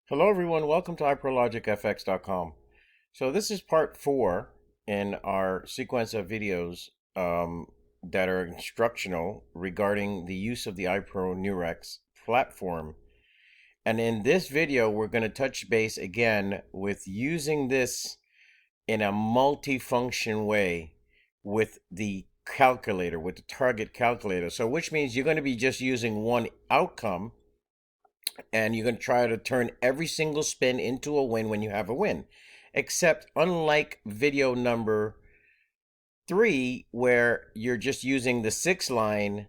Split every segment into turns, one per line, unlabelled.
Hello everyone, welcome to IproLogicFX.com. So this is part 4 in our sequence of videos that are instructional regarding the use of the IproNeurx platform. And in this video, we're going to touch base again with using this in a multifunction way with the calculator, with the target calculator. So which means you're going to be just using one outcome, and you're going to try to turn every single spin into a win when you have a win. Except unlike video number 3, where you're just using the 6 line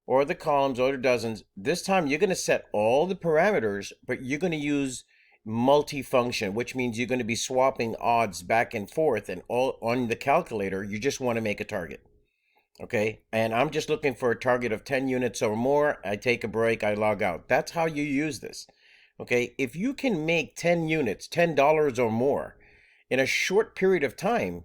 or the columns or the dozens, this time you're going to set all the parameters, but you're going to use multifunction, which means you're going to be swapping odds back and forth, and all on the calculator, you just want to make a target. Okay, and I'm just looking for a target of 10 units or more. I take a break, I log out. That's how you use this. Okay, if you can make 10 units, $10 or more in a short period of time,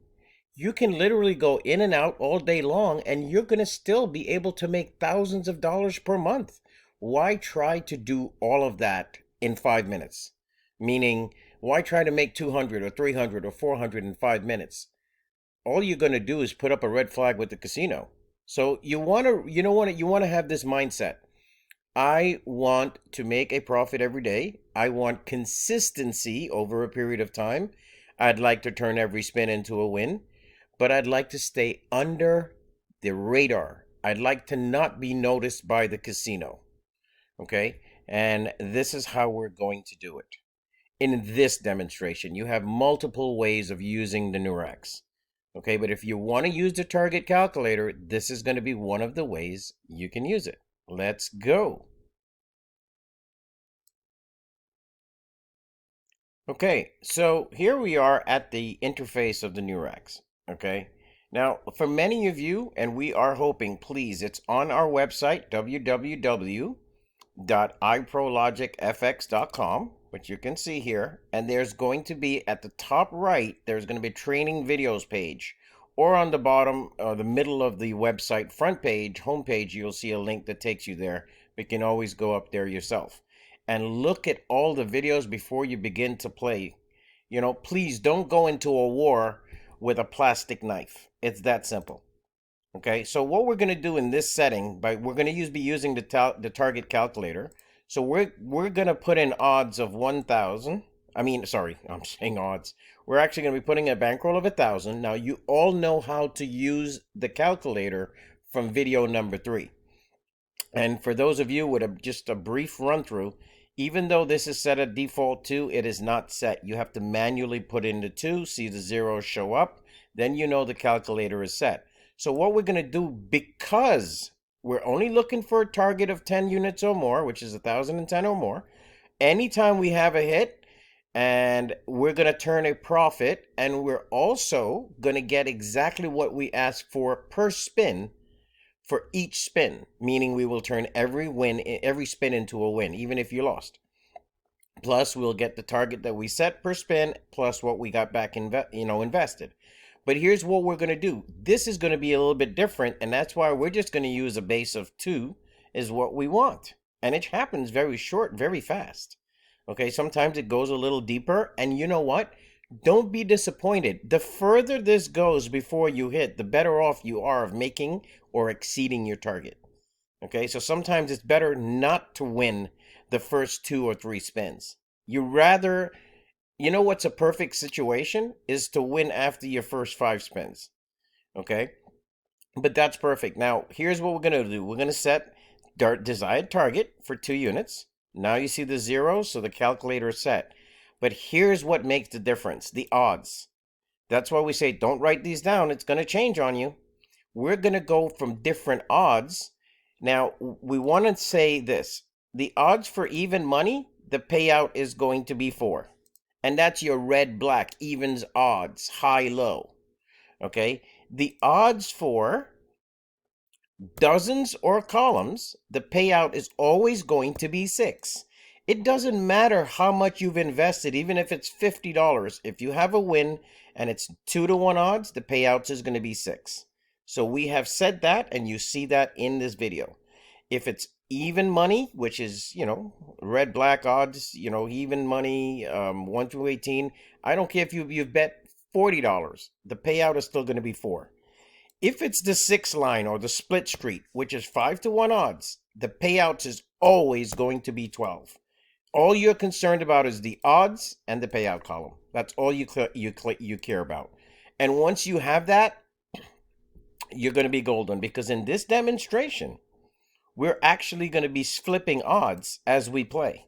you can literally go in and out all day long, and you're going to still be able to make thousands of dollars per month. Why try to do all of that in 5 minutes? Meaning, why try to make 200 or 300 or 400 in 5 minutes? All you're going to do is put up a red flag with the casino. So you want to have this mindset. I want to make a profit every day. I want consistency over a period of time. I'd like to turn every spin into a win, but I'd like to stay under the radar. I'd like to not be noticed by the casino. Okay? And this is how we're going to do it. In this demonstration, you have multiple ways of using the Neurx. Okay, but if you want to use the target calculator, this is going to be one of the ways you can use it. Let's go. Okay, so here we are at the interface of the Neurx. Okay, now for many of you, and we are hoping, please, it's on our website, www.iprologicfx.com, which you can see here, and there's going to be at the top right, there's going to be a training videos page, or on the bottom or the middle of the website front page, homepage, you'll see a link that takes you there. But you can always go up there yourself and look at all the videos before you begin to play. You know, please don't go into a war with a plastic knife. It's that simple. Okay, so what we're going to do in this setting, we're going to be using the target calculator. So we're going to put in odds of 1,000. I'm saying odds. We're actually going to be putting a bankroll of 1,000. Now you all know how to use the calculator from video number 3. And for those of you with just a brief run through, even though this is set at default 2, it is not set. You have to manually put in the 2, see the zeros show up, then you know the calculator is set. So what we're going to do, because we're only looking for a target of 10 units or more, which is 1,010 or more, anytime we have a hit, and we're going to turn a profit, and we're also going to get exactly what we ask for per spin for each spin, meaning we will turn every spin into a win, even if you lost. Plus, we'll get the target that we set per spin, plus what we got back invested. But here's what we're going to do. This is going to be a little bit different, and that's why we're just going to use a base of 2 is what we want. And it happens very short, very fast. Okay, sometimes it goes a little deeper, and you know what? Don't be disappointed. The further this goes before you hit, the better off you are of making or exceeding your target. Okay, so sometimes it's better not to win the first 2 or 3 spins. You rather... You know what's a perfect situation? Is to win after your first 5 spins. Okay? But that's perfect. Now, here's what we're going to do. We're going to set desired target for 2 units. Now you see the zeros, so the calculator is set. But here's what makes the difference. The odds. That's why we say don't write these down. It's going to change on you. We're going to go from different odds. Now, we want to say this. The odds for even money, the payout is going to be 4. And that's your red, black, evens, odds, high, low. Okay? The odds for dozens or columns, the payout is always going to be 6. It doesn't matter how much you've invested, even if it's $50. If you have a win and it's 2-to-1 odds, the payouts is going to be 6. So we have said that, and you see that in this video. If it's even money, which is, red, black odds, even money, 1 through 18. I don't care if you've bet $40. The payout is still going to be 4. If it's the 6 line or the split street, which is 5 to 1 odds, the payouts is always going to be 12. All you're concerned about is the odds and the payout column. That's all you care about. And once you have that, you're going to be golden, because in this demonstration, we're actually going to be flipping odds as we play.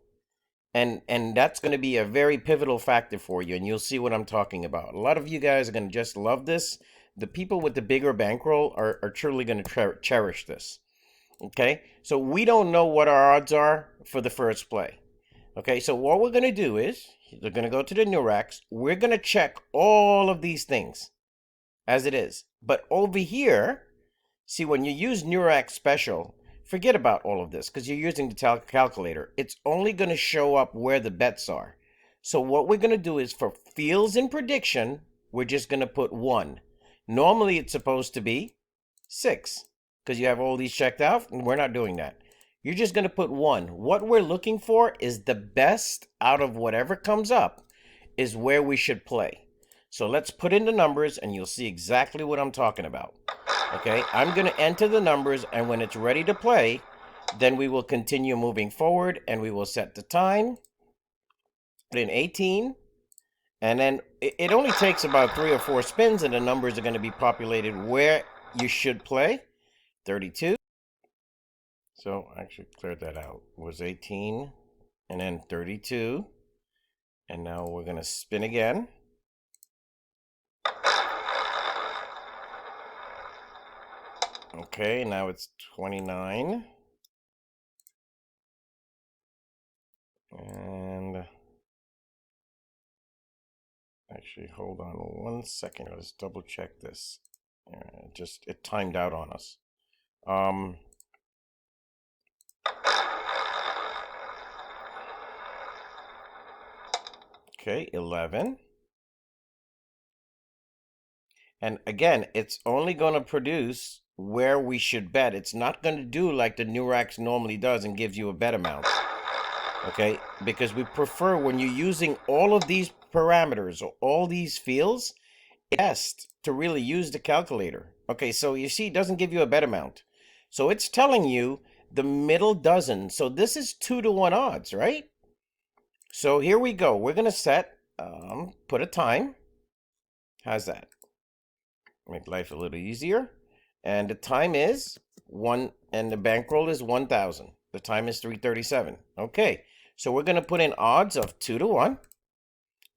And that's going to be a very pivotal factor for you, and you'll see what I'm talking about. A lot of you guys are going to just love this. The people with the bigger bankroll are truly going to cherish this. Okay, so we don't know what our odds are for the first play. Okay, so what we're going to do is, we're going to go to the IproNeurx. We're going to check all of these things as it is. But over here, see, when you use IproNeurx Special, forget about all of this, because you're using the calculator. It's only going to show up where the bets are. So what we're going to do is, for fields and prediction, we're just going to put 1. Normally, it's supposed to be 6, because you have all these checked out, and we're not doing that. You're just going to put 1. What we're looking for is the best out of whatever comes up is where we should play. So let's put in the numbers, and you'll see exactly what I'm talking about. Okay, I'm going to enter the numbers, and when it's ready to play, then we will continue moving forward, and we will set the time, put in 18, and then it only takes about 3 or 4 spins, and the numbers are going to be populated where you should play. 32. So I actually cleared that out. It was 18, and then 32, and now we're going to spin again. Okay, now it's 29. And actually, hold on 1 second. Let's double check this. It timed out on us. Okay, 11. And again, it's only going to produce where we should bet. It's not going to do like the IproNeurx normally does and gives you a bet amount. Okay, because we prefer, when you're using all of these parameters or all these fields, it's best to really use the calculator. Okay, so you see, it doesn't give you a bet amount. So it's telling you the middle dozen. So this is 2 to 1 odds, right? So here we go. We're going to set, put a time. How's that? Make life a little easier. And the time is 1, and the bankroll is 1,000. The time is 3:37. Okay, so we're going to put in odds of 2 to 1,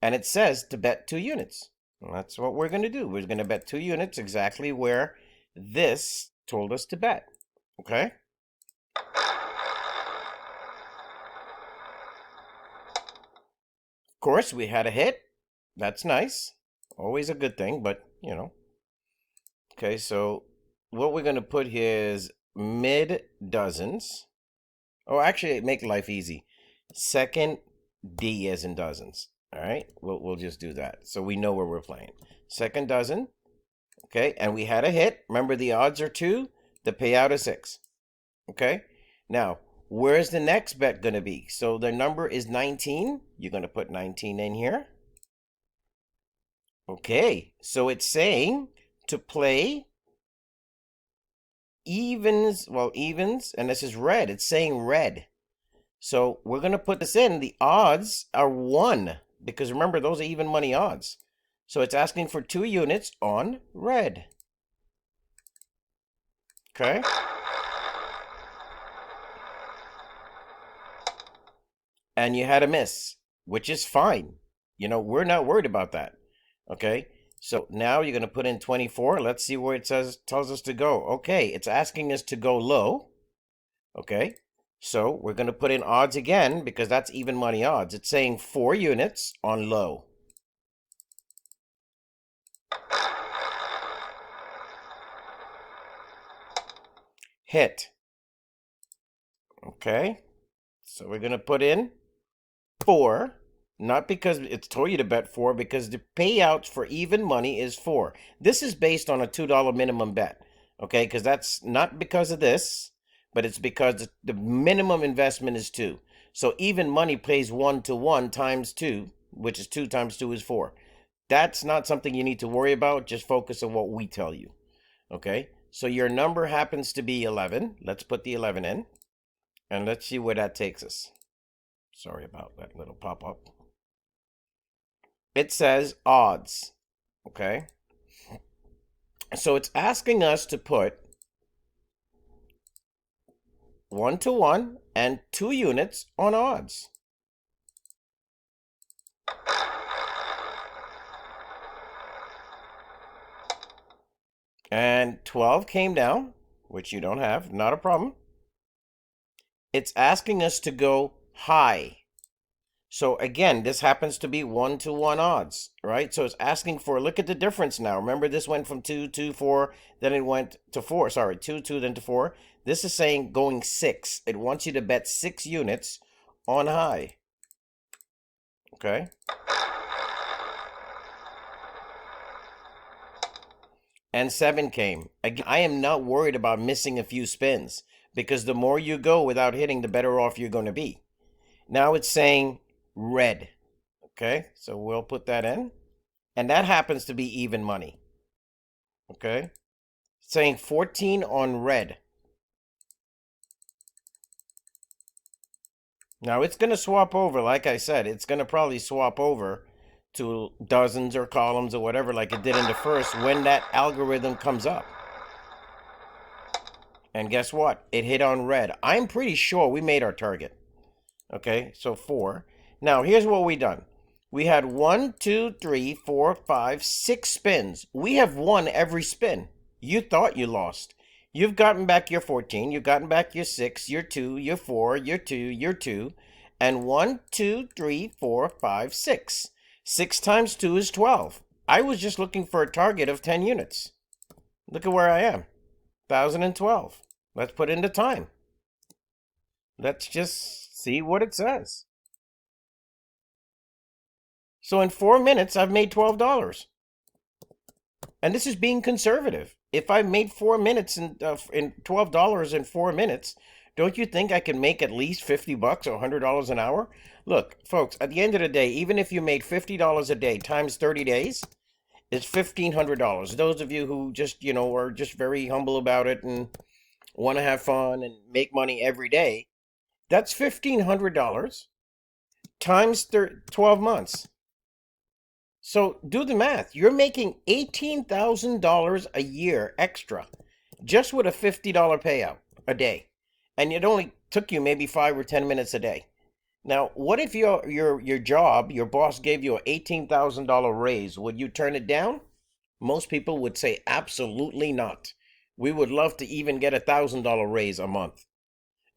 and it says to bet 2 units. And that's what we're going to do. We're going to bet 2 units exactly where this told us to bet. Okay. Of course, we had a hit. That's nice. Always a good thing, but Okay, so what we're going to put here is mid dozens. Oh, actually, make life easy. Second D as in dozens. All right, we'll just do that so we know where we're playing. Second dozen. Okay, and we had a hit. Remember, the odds are 2. The payout is 6. Okay, now where's the next bet going to be? So the number is 19. You're going to put 19 in here. Okay, so it's saying to play evens, and this is red. It's saying red. So we're going to put this in. The odds are 1, because remember, those are even money odds. So it's asking for 2 units on red. Okay. And you had a miss, which is fine. We're not worried about that. Okay. So now you're going to put in 24. Let's see where it tells us to go. Okay, it's asking us to go low. Okay, so we're going to put in odds again, because that's even money odds. It's saying 4 units on low. Hit. Okay, so we're going to put in 4. Not because it's told you to bet 4, because the payouts for even money is 4. This is based on a $2 minimum bet. Okay, because that's not because of this, but it's because the minimum investment is 2. So even money plays 1 to 1 times 2, which is 2 times 2 is 4. That's not something you need to worry about. Just focus on what we tell you. Okay, so your number happens to be 11. Let's put the 11 in, and let's see where that takes us. Sorry about that little pop-up. It says odds. Okay, so it's asking us to put 1 to 1 and 2 units on odds. And 12 came down, which you don't have, not a problem. It's asking us to go high. So again, this happens to be 1 to 1 odds, right? So it's asking for, look at the difference now. Remember, this went from 2 to 4, then it went to 4. Sorry, 2, 2, then to 4. This is saying going 6. It wants you to bet 6 units on high. Okay. And 7 came. Again, I am not worried about missing a few spins, because the more you go without hitting, the better off you're going to be. Now it's saying red. Okay, so we'll put that in. And that happens to be even money. Okay, it's saying 14 on red. Now it's going to swap over, like I said, it's going to probably swap over to dozens or columns or whatever like it did in the first when that algorithm comes up. And guess what? It hit on red. I'm pretty sure we made our target. Okay, so 4. Now here's what we done. We had 1, 2, 3, 4, 5, 6 spins. We have won every spin. You thought you lost. You've gotten back your 14. You've gotten back your 6, your 2, your 4, your 2, your 2. And 1, 2, 3, 4, 5, 6. 6 times 2 is 12. I was just looking for a target of 10 units. Look at where I am. 1,012. Let's put in the time. Let's just see what it says. So in 4 minutes, I've made $12. And this is being conservative. If I made 4 minutes in $12 in 4 minutes, don't you think I can make at least $50 or $100 an hour? Look, folks, at the end of the day, even if you made $50 a day times 30 days, it's $1,500. Those of you who just, are just very humble about it and want to have fun and make money every day, that's $1,500 times 12 months. So do the math. You're making $18,000 a year extra just with a $50 payout a day. And it only took you maybe 5 or 10 minutes a day. Now, what if your job, your boss gave you an $18,000 raise? Would you turn it down? Most people would say absolutely not. We would love to even get $1,000 raise a month,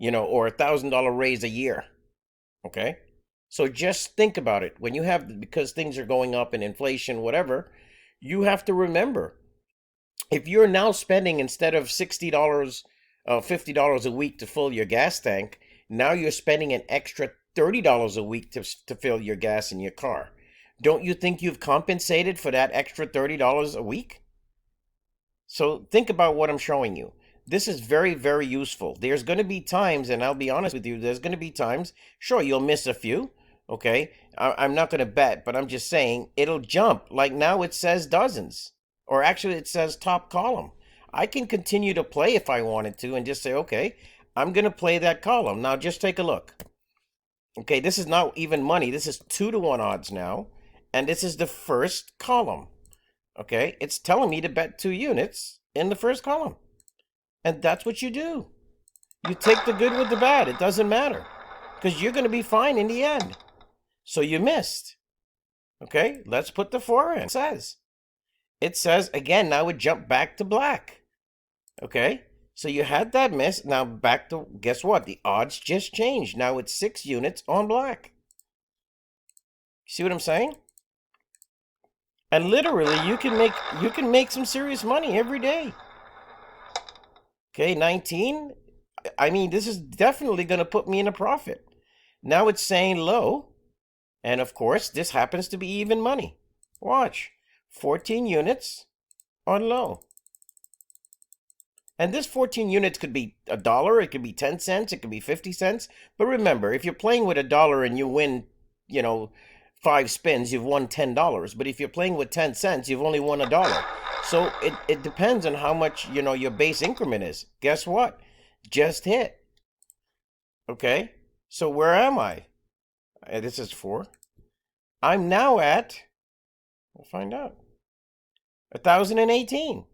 or $1,000 raise a year. Okay? So just think about it. When you have, because things are going up in inflation, whatever, you have to remember, if you're now spending, instead of $60, $50 a week to fill your gas tank, now you're spending an extra $30 a week to fill your gas in your car. Don't you think you've compensated for that extra $30 a week? So think about what I'm showing you. This is very, very useful. There's going to be times, and I'll be honest with you, there's going to be times, sure, you'll miss a few, okay? I'm not going to bet, but I'm just saying it'll jump. Like now it says dozens, or actually it says top column. I can continue to play if I wanted to and just say, okay, I'm going to play that column. Now just take a look. Okay, this is not even money. This is 2 to 1 odds now, and this is the first column. Okay, it's telling me to bet 2 units in the first column. And that's what you do. You take the good with the bad. It doesn't matter, because you're going to be fine in the end. So you missed. Okay, let's put the 4 in. It says, again, now it jumped back to black. Okay, so you had that miss. Now back to, guess what? The odds just changed. Now it's 6 units on black. See what I'm saying? And literally, you can make some serious money every day. Okay, 19. I mean, this is definitely going to put me in a profit. Now it's saying low. And of course, this happens to be even money. Watch. 14 units on low. And this 14 units could be $1, it could be 10 cents, it could be 50 cents. But remember, if you're playing with $1 and you win, you know, 5 spins, you've won $10. But if you're playing with 10 cents, you've only won $1. So it depends on how much, your base increment is. Guess what? Just hit. Okay? So where am I? This is 4. I'm now at, we'll find out, 1,018.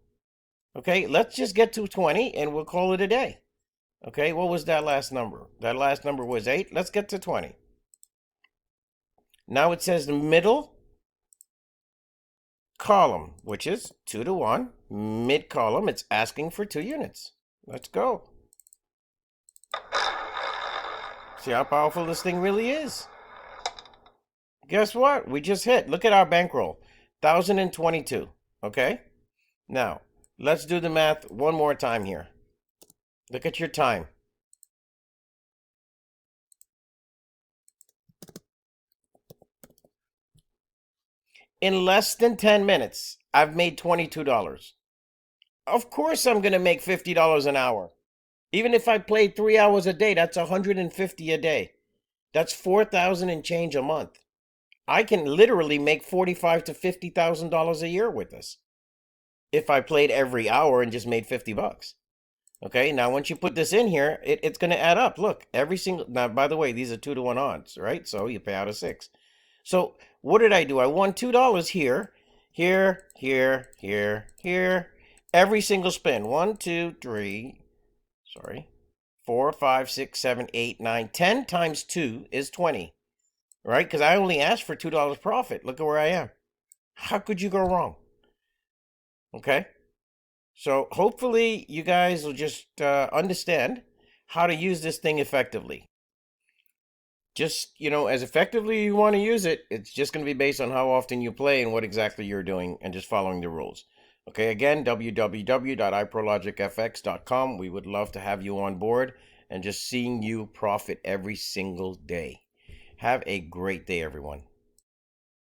Okay, let's just get to 20 and we'll call it a day. Okay, what was that last number? That last number was 8. Let's get to 20. Now it says the middle column, which is 2 to 1. Mid column, it's asking for 2 units. Let's go. See how powerful this thing really is. Guess what? We just hit. Look at our bankroll. 1,022. Okay? Now, let's do the math one more time here. Look at your time. In less than 10 minutes, I've made $22. Of course I'm going to make $50 an hour. Even if I played 3 hours a day, that's $150 a day. That's $4,000 and change a month. I can literally make $45,000 to $50,000 a year with this. If I played every hour and just made $50. Okay, now once you put this in here, it's going to add up. Look, every single, now by the way, these are 2 to 1 odds, right? So you pay out a 6. So what did I do? I won $2 here, here, here, here, here. Every single spin. 1, 2, 3, 4, 5, 6, 7, 8, 9, 10 times 2 is 20. Right? Because I only asked for $2 profit. Look at where I am. How could you go wrong? Okay? So hopefully you guys will just understand how to use this thing effectively. Just, as effectively you want to use it, it's just going to be based on how often you play and what exactly you're doing and just following the rules. Okay, again, www.iprologicfx.com. We would love to have you on board and just seeing you profit every single day. Have a great day, everyone.